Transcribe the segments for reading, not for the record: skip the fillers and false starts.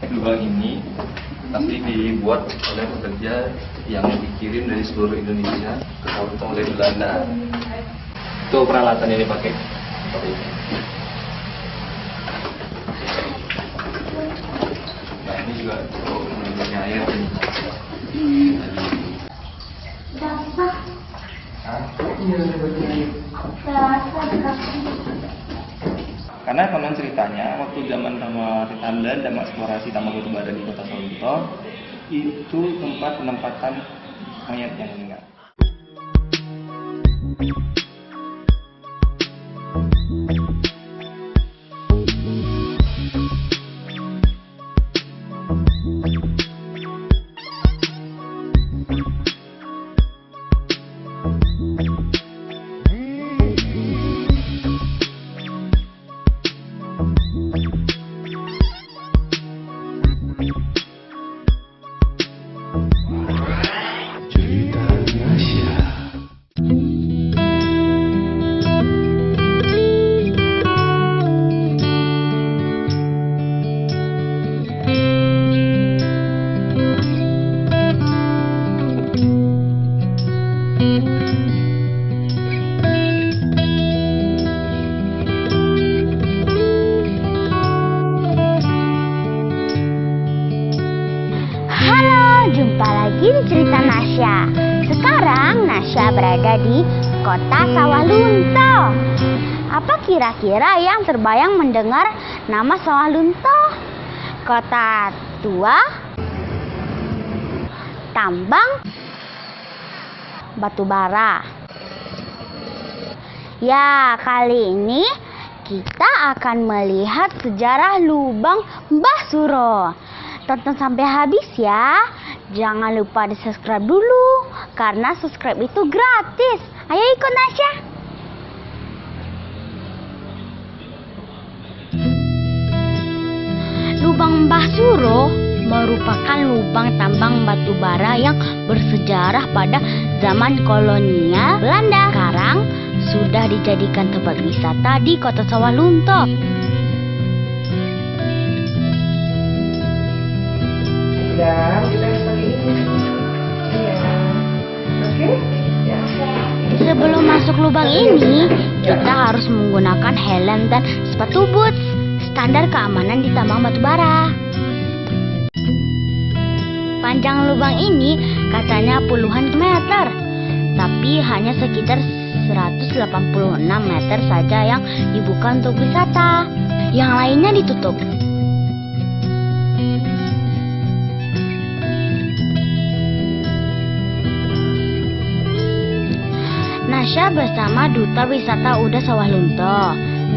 Lubang ini pasti dibuat oleh pekerja yang dikirim dari seluruh Indonesia ke Sawalunto oleh Belanda. Itu peralatan yang dipakai. Nah ini juga untuk mengambilnya air. Karena konon ceritanya waktu zaman Belanda mengeksplorasi tambang batubara di kota Sawalunto, itu tempat penempatan mayat yang meninggal. Jumpa lagi di cerita Nasya. Sekarang Nasya berada di kota Sawalunto. Apa kira-kira yang terbayang mendengar nama Sawalunto? Kota tua, tambang, batubara. Ya, kali ini kita akan melihat sejarah lubang Mbah Suro. Tonton sampai habis ya. Jangan lupa di-subscribe dulu, karena subscribe itu gratis. Ayo ikut Nasya. Lubang Mbah Suro merupakan lubang tambang batubara yang bersejarah pada zaman kolonial Belanda. Sekarang sudah dijadikan tempat wisata di kota Sawalunto. Ya, kita seperti ini. Iya. Oke? Ya. Sebelum masuk lubang ini, kita harus menggunakan helm dan sepatu boots, standar keamanan di tambang batubara. Panjang lubang ini katanya puluhan meter, tapi hanya sekitar 186 meter saja yang dibuka untuk wisata. Yang lainnya ditutup. Nasya bersama Duta Wisata Uda Sawalunto,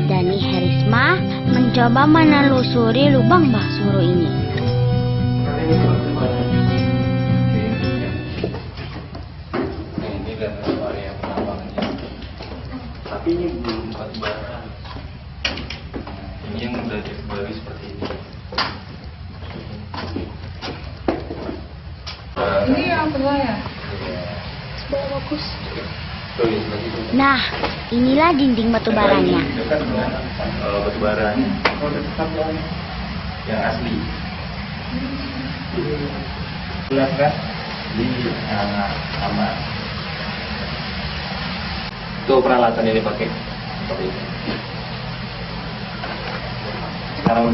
Dani Herisma, mencoba menelusuri lubang Mbah Suro ini. Ini kan area penambangannya. Tapi ini belum batubara. Ini yang udah dikembali seperti ini. Ini yang tengah ya? Bagus. Nah, inilah dinding batubaranya. Dekat dengan batubaranya. Yang asli. Jelas kan? Di sama. Itu peralatan yang dipakai. Sekarang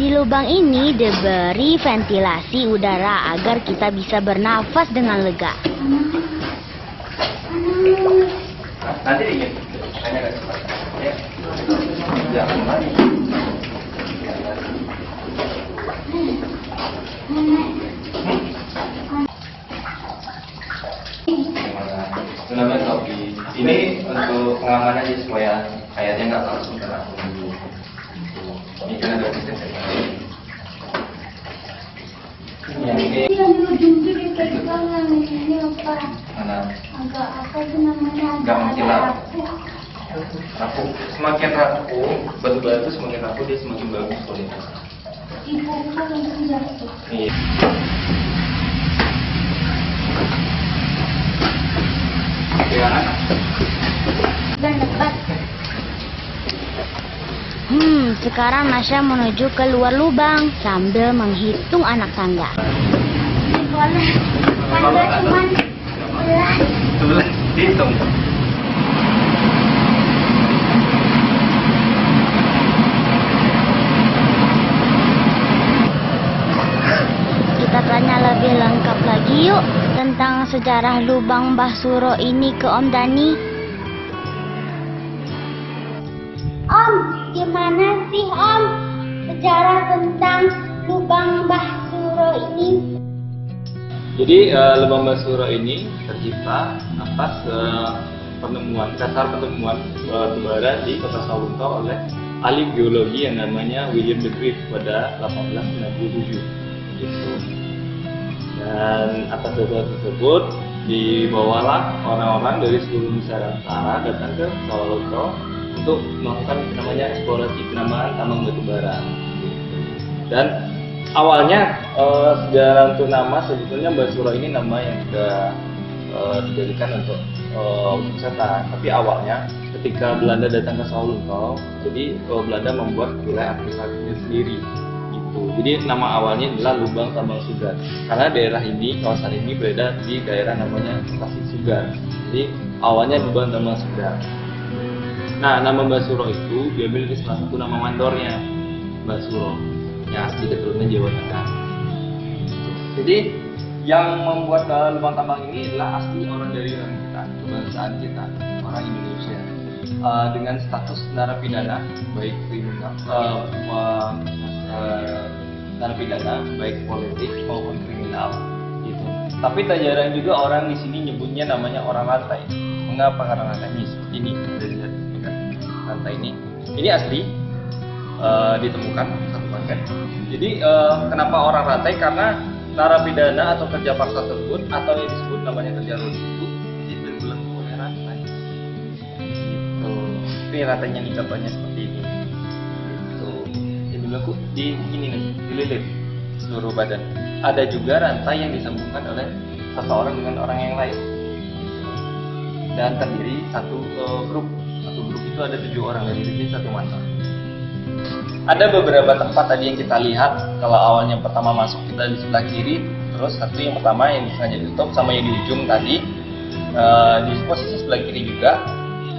Di lubang ini diberi ventilasi udara agar kita bisa bernafas dengan lega. nanti ingin hanya nggak cepat ya jangan lari itu namanya topi. Ini untuk pengamanan aja supaya kayaknya nggak langsung kena dulu. Ini kan ada sistem yang ini mana Agak apa itu namanya? nggak makin rapuh. Semakin rapuh batu-batu semakin rapuh dia semakin bagus kualitas. Ibu kan untuk jatuh. Iya. Dan Dan dekat. Sekarang Nasya menuju ke luar lubang sambil menghitung anak tangga. Boleh, tangga cuma 11. Hitung. Kita tanya lebih lengkap lagi yuk tentang sejarah lubang Mbah Suro ini ke Om Dani. Om, gimana sih Om sejarah tentang lubang Mbah Suro ini? Jadi lubang Mbah Suro ini tercipta atas dasar penemuan batu bara di Kota Sawunto oleh ahli geologi yang namanya William the Great pada 1867 gitu. Dan atas dasar tersebut dibawalah orang-orang dari seluruh Nusantara datang ke Sawunto untuk melakukan namanya eksplorasi penambangan tambang batu bara. Dan awalnya sejarah untuk nama sebetulnya Mbah Suro ini nama yang sudah dijadikan untuk wisata. Tapi awalnya ketika Belanda datang ke Sawunto, jadi Belanda membuat wilayah administratifnya sendiri gitu. Jadi nama awalnya adalah Lubang Tambang Sugar karena daerah ini, kawasan ini berada di daerah namanya Stasiun Sugar. Jadi awalnya Lubang Tambang Sugar. Nah, nama Mbah Suro itu diambil dari salah satu nama mandornya, Mbah Suro, yang asli keturunan Jawa Tengah. Jadi yang membuat lubang tambang ini adalah asli orang dari orang kita, kebangsaan kita, orang Indonesia, dengan status narapidana baik kriminal, narapidana baik politik maupun kriminal, gitu. Tapi tak jarang juga orang di sini nyebutnya namanya orang rantai. Mengapa karena rantai ini seperti ini? Rantai ini asli ditemukan satu paket. Jadi kenapa orang rantai? Karena narapidana atau kerja paksa tersebut atau yang disebut namanya kerja rodi itu dibelenggu oleh rantai. Gitu. Ini rantainya nih gambarnya seperti ini. Gitu. Dibelenggu di ini nih, dililit seluruh badan. Ada juga rantai yang disambungkan oleh seseorang dengan orang yang lain. Dan terdiri satu grup. Satu grup itu ada 7 orang dari sini satu masa. Ada beberapa tempat tadi yang kita lihat. Kalau awalnya pertama masuk kita di sebelah kiri, terus satu yang pertama yang sengaja ditutup sama yang di ujung tadi di posisi sebelah kiri juga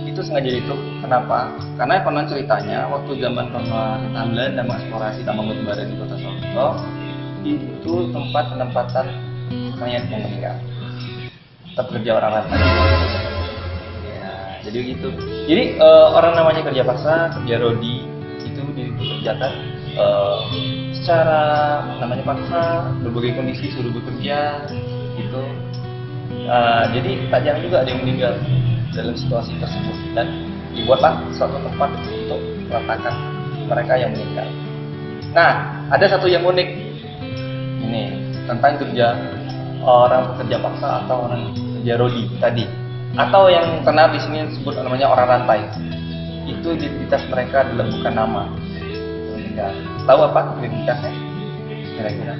itu sengaja ditutup. Kenapa? Karena konon ceritanya waktu zaman pemerintahan Belanda mengeksplorasi tambang batu bara di Kota Sawunto itu tempat penempatan mayat yang meninggal, tetap kerja orang rantai. Jadi gitu. Jadi orang namanya kerja paksa, kerja rodi itu dikerjakan secara namanya paksa, berbagai kondisi suruh bekerja gitu. Jadi tak jarang juga ada yang meninggal dalam situasi tersebut dan dibuatlah suatu tempat untuk meletakkan mereka yang meninggal. Nah, ada satu yang unik ini tentang kerja orang pekerja paksa atau orang kerja rodi tadi. Atau yang kenal di sini disebut namanya orang rantai. Itu identitas mereka adalah bukan nama. Tahu apa identitasnya? Kira-kira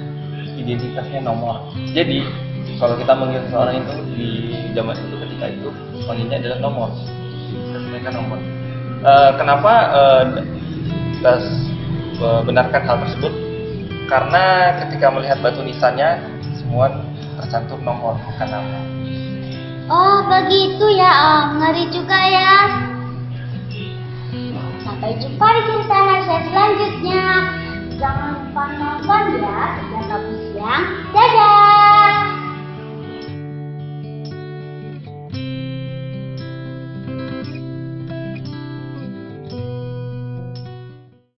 identitasnya nomor. Jadi kalau kita manggil seseorang itu di zaman itu ketika itu panggilnya adalah nomor. Identitas mereka nomor. Kenapa kita benarkan hal tersebut? Karena ketika melihat batu nisannya semua tercantum nomor bukan nama. Oh begitu ya Om, ngeri juga ya. Sampai jumpa di cerita Nasya selanjutnya. Jangan lupa nonton